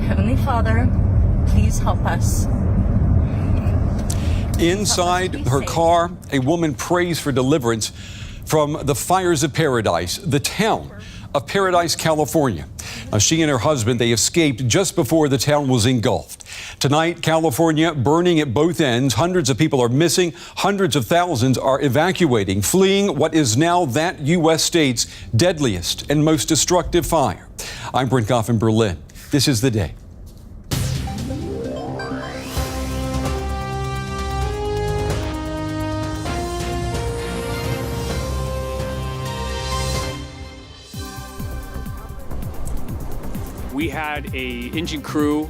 Heavenly Father, please help us. Inside her car, a woman prays for deliverance from the fires of paradise, the town of Paradise, California. Now, she and her husband, they escaped just before the town was engulfed. Tonight, California burning at both ends. Hundreds of people are missing. Hundreds of thousands are evacuating, fleeing what is now that U.S. state's deadliest and most destructive fire. I'm Brent Goff in Berlin. This is The Day. We had an engine crew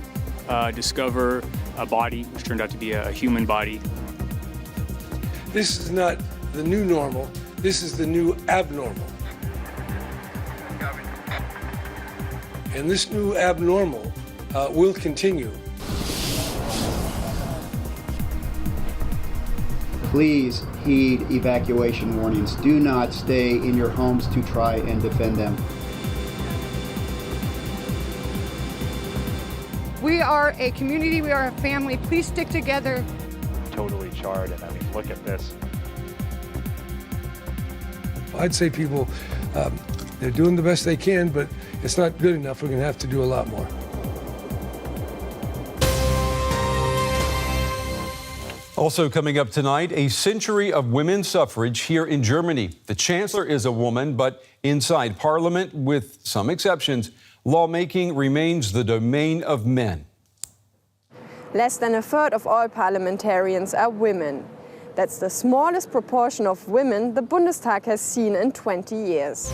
discover a body, which turned out to be a human body. This is not the new normal. This is the new abnormal. And this new abnormal will continue. Please heed evacuation warnings. Do not stay in your homes to try and defend them. We are a community, we are a family. Please stick together. Totally charred, and I mean, look at this. I'd say people, they're doing the best they can, but it's not good enough. We're going to have to do a lot more. Also coming up tonight, a century of women's suffrage here in Germany. The chancellor is a woman, but inside Parliament, with some exceptions, lawmaking remains the domain of men. Less than a third of all parliamentarians are women. That's the smallest proportion of women the Bundestag has seen in 20 years.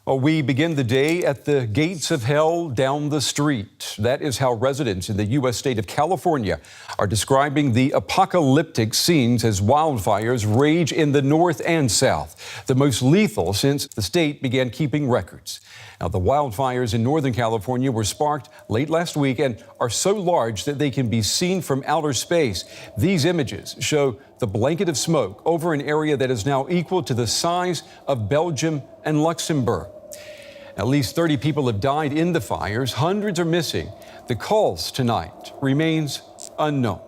Well, we begin the day at the gates of hell down the street. That is how residents in the U.S. state of California are describing the apocalyptic scenes as wildfires rage in the north and south, the most lethal since the state began keeping records. Now, the wildfires in Northern California were sparked late last week and are so large that they can be seen from outer space. These images show the blanket of smoke over an area that is now equal to the size of Belgium and Luxembourg. At least 30 people have died in the fires. Hundreds are missing. The cause tonight remains unknown.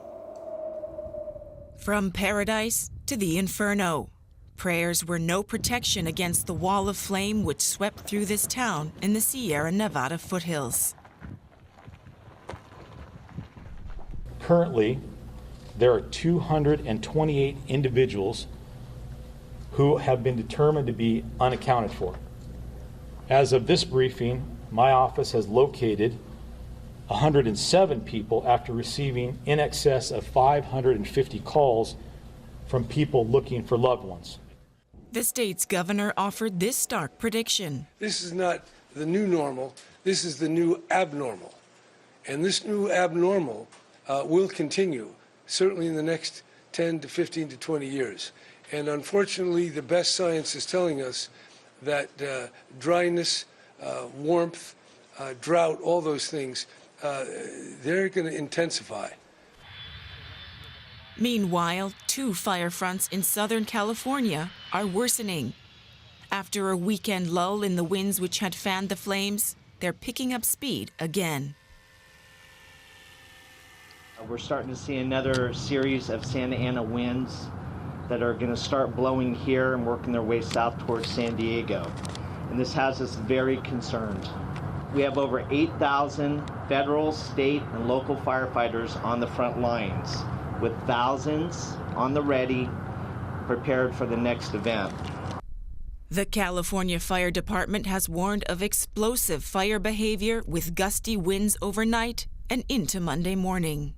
From paradise to the inferno, prayers were no protection against the wall of flame which swept through this town in the Sierra Nevada foothills. Currently, there are 228 individuals who have been determined to be unaccounted for. As of this briefing, my office has located 107 people after receiving in excess of 550 calls from people looking for loved ones. The state's governor offered this stark prediction. This is not the new normal. This is the new abnormal. And this new abnormal will continue, certainly in the next 10 to 15 to 20 years. And unfortunately, the best science is telling us that dryness, warmth, drought, all those things, they're going to intensify. Meanwhile, two fire fronts in Southern California are worsening. After a weekend lull in the winds which had fanned the flames, they're picking up speed again. We're starting to see another series of Santa Ana winds that are going to start blowing here and working their way south towards San Diego. And this has us very concerned. We have over 8,000 federal, state, and local firefighters on the front lines, with thousands on the ready, prepared for the next event. The California Fire Department has warned of explosive fire behavior with gusty winds overnight and into Monday morning.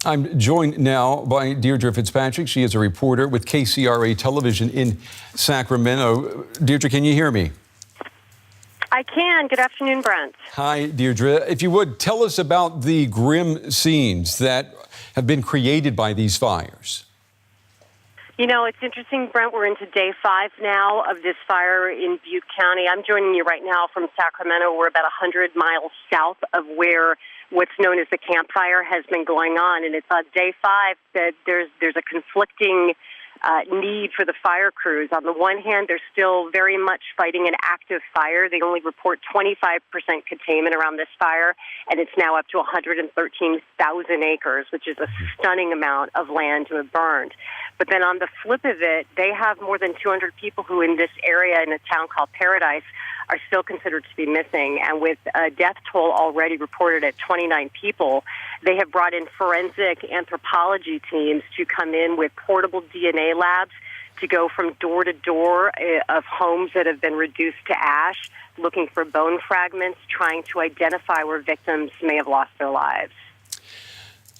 I'm joined now by Deirdre Fitzpatrick. She is a reporter with KCRA Television in Sacramento. Deirdre, can you hear me? I can. Good afternoon, Brent. Hi, Deirdre. If you would, tell us about the grim scenes that have been created by these fires. You know, it's interesting, Brent. We're into day 5 now of this fire in Butte County. I'm joining you right now from Sacramento. We're about 100 miles south of where what's known as the campfire has been going on. And it's on day 5 that there's a conflicting need for the fire crews. On the one hand, they're still very much fighting an active fire. They only report 25% containment around this fire, and it's now up to 113,000 acres, which is a stunning amount of land to have burned. But then on the flip of it, they have more than 200 people who in this area in a town called Paradise are still considered to be missing. And with a death toll already reported at 29 people, they have brought in forensic anthropology teams to come in with portable DNA labs to go from door to door of homes that have been reduced to ash, looking for bone fragments, trying to identify where victims may have lost their lives.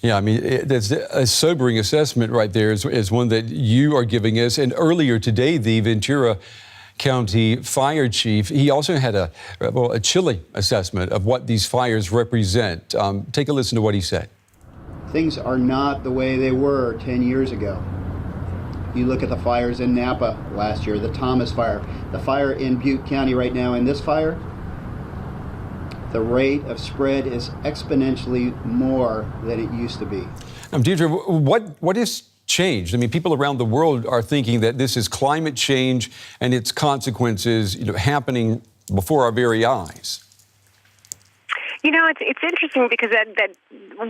Yeah, I mean, that's a sobering assessment right there is one that you are giving us. And earlier today, the Ventura County Fire Chief, he also had a chilly assessment of what these fires represent. Take a listen to what he said. Things are not the way they were 10 years ago. You look at the fires in Napa last year, the Thomas fire, the fire in Butte County right now, and this fire, the rate of spread is exponentially more than it used to be. Deirdre, what has changed? I mean, people around the world are thinking that this is climate change and its consequences, happening before our very eyes. It's interesting because that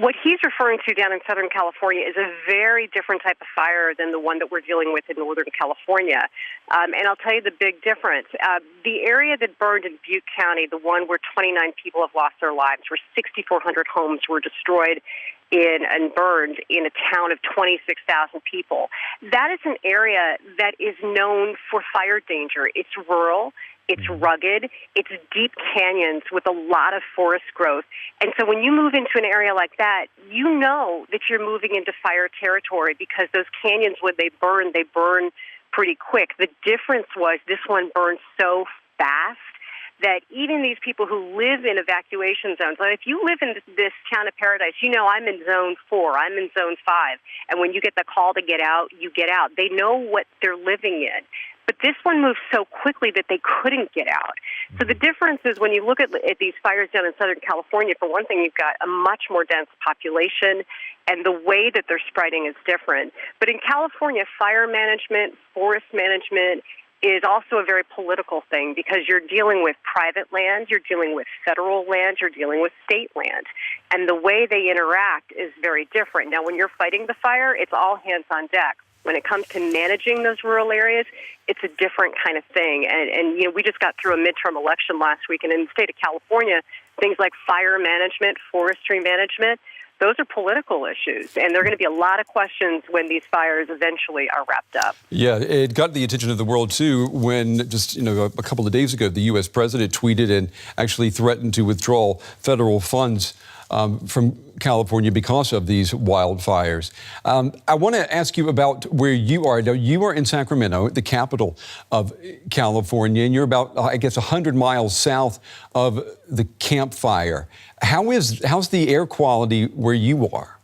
what he's referring to down in Southern California is a very different type of fire than the one that we're dealing with in Northern California. And I'll tell you the big difference. The area that burned in Butte County, the one where 29 people have lost their lives, where 6,400 homes were destroyed and burned in a town of 26,000 people. That is an area that is known for fire danger. It's rural. It's rugged. It's deep canyons with a lot of forest growth. And so when you move into an area like that, you know that you're moving into fire territory because those canyons, when they burn pretty quick. The difference was this one burned so fast that even these people who live in evacuation zones, like if you live in this town of Paradise, I'm in zone 4, I'm in zone 5, and when you get the call to get out, you get out. They know what they're living in. But this one moved so quickly that they couldn't get out. So the difference is when you look at these fires down in Southern California, for one thing, you've got a much more dense population, and the way that they're spreading is different. But in California, fire management, forest management is also a very political thing because you're dealing with private land, you're dealing with federal land, you're dealing with state land. And the way they interact is very different. Now, when you're fighting the fire, it's all hands on deck. When it comes to managing those rural areas, it's a different kind of thing. And we just got through a midterm election last week, and in the state of California, things like fire management, forestry management, those are political issues, and there are going to be a lot of questions when these fires eventually are wrapped up. Yeah, it got the attention of the world, too, when just a couple of days ago, the U.S. president tweeted and actually threatened to withdraw federal funds from California because of these wildfires. I want to ask you about where you are. Now, you are in Sacramento, the capital of California, and you're about, 100 miles south of the Camp Fire. How's the air quality where you are?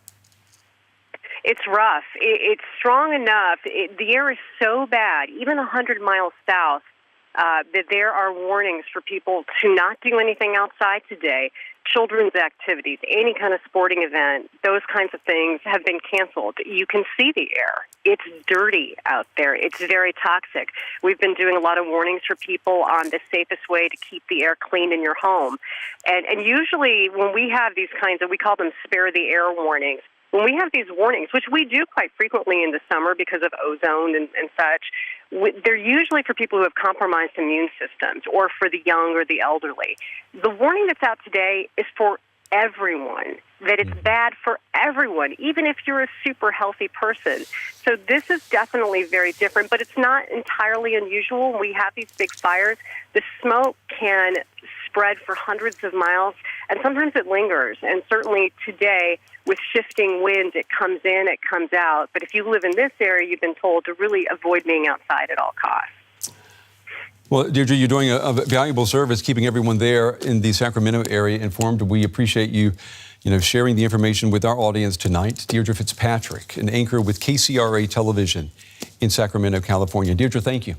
It's rough. It's strong enough. The air is so bad, even 100 miles south, that there are warnings for people to not do anything outside today. Children's activities, any kind of sporting event, those kinds of things have been canceled. You can see the air. It's dirty out there. It's very toxic. We've been doing a lot of warnings for people on the safest way to keep the air clean in your home. And usually when we have these kinds of, we call them spare the air warnings, when we have these warnings, which we do quite frequently in the summer because of ozone and such, they're usually for people who have compromised immune systems or for the young or the elderly. The warning that's out today is for everyone, that it's bad for everyone, even if you're a super healthy person. So this is definitely very different, but it's not entirely unusual. When we have these big fires, the smoke can spread for hundreds of miles, and sometimes it lingers. And certainly today, with shifting winds, it comes in, it comes out. But if you live in this area, you've been told to really avoid being outside at all costs. Well, Deirdre, you're doing a valuable service keeping everyone there in the Sacramento area informed. We appreciate you, sharing the information with our audience tonight. Deirdre Fitzpatrick, an anchor with KCRA Television in Sacramento, California. Deirdre, thank you.